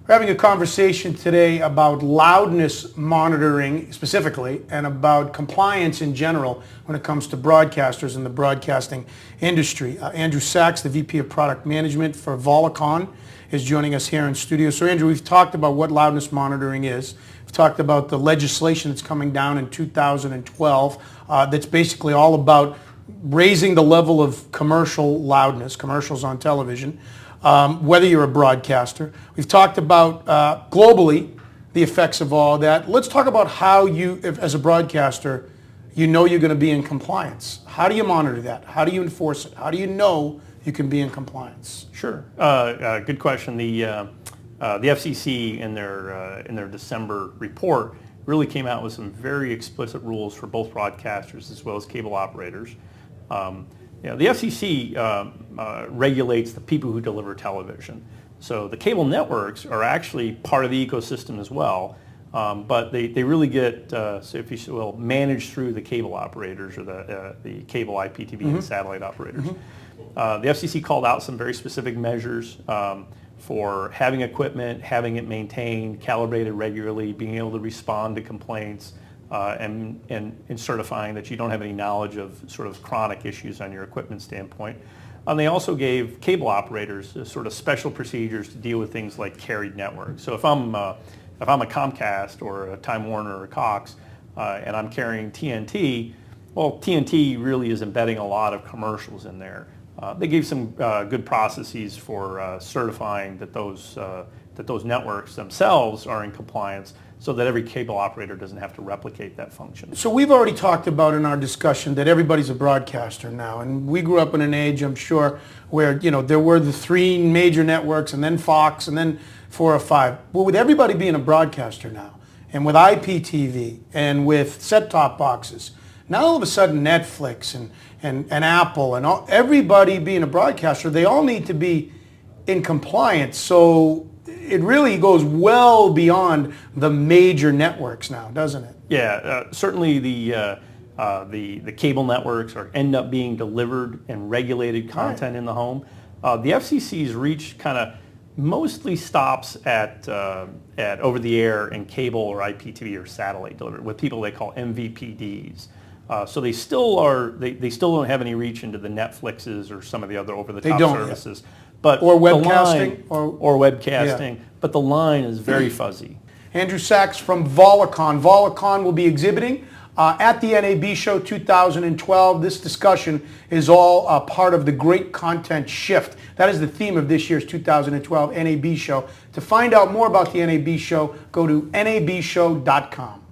We're having a conversation today about loudness monitoring specifically and about compliance in general when it comes to broadcasters in the broadcasting industry. Andrew Sachs, the VP of Product Management for Volicon, is joining us here in studio. So Andrew, we've talked about what loudness monitoring is. We've talked about the legislation that's coming down in 2012 that's basically all about raising the level of commercial loudness, commercials on television. Whether you're a broadcaster. We've talked about globally the effects of all that. Let's talk about how you, as a broadcaster, you know you're going to be in compliance. How do you monitor that? How do you enforce it? How do you know you can be in compliance? Sure. Good question. The FCC in their December report really came out with some very explicit rules for both broadcasters as well as cable operators. The FCC regulates the people who deliver television. So the cable networks are actually part of the ecosystem as well, but they really get, so if you will, managed through the cable operators or the cable IPTV and satellite operators. The FCC called out some very specific measures for having equipment, having it maintained, calibrated regularly, being able to respond to complaints, and certifying that you don't have any knowledge of sort of chronic issues on your equipment standpoint. They also gave cable operators sort of special procedures to deal with things like carried networks. So if I'm a Comcast or a Time Warner or a Cox and I'm carrying TNT, well, TNT really is embedding a lot of commercials in there. They gave some good processes for certifying that those networks themselves are in compliance, so that every cable operator doesn't have to replicate that function. So we've already talked about in our discussion that everybody's a broadcaster now, and we grew up in an age, I'm sure, where there were the three major networks and then Fox and then 4 or 5. Well, with everybody being a broadcaster now, and with IPTV and with set-top boxes, now all of a sudden Netflix and Apple and everybody being a broadcaster, they all need to be in compliance. So it really goes well beyond the major networks now, doesn't it? Yeah, certainly the cable networks end up being delivered and regulated content in the home. The FCC's reach kind of mostly stops at over-the-air and cable or IPTV or satellite delivery with people they call MVPDs. So they still don't have any reach into the Netflixes or some of the other over-the-top services. Yet. But or webcasting. Or webcasting. Yeah. But the line is very fuzzy. Andrew Sachs from Volicon. Volicon will be exhibiting at the NAB Show 2012. This discussion is all part of the Great Content Shift. That is the theme of this year's 2012 NAB Show. To find out more about the NAB Show, go to nabshow.com.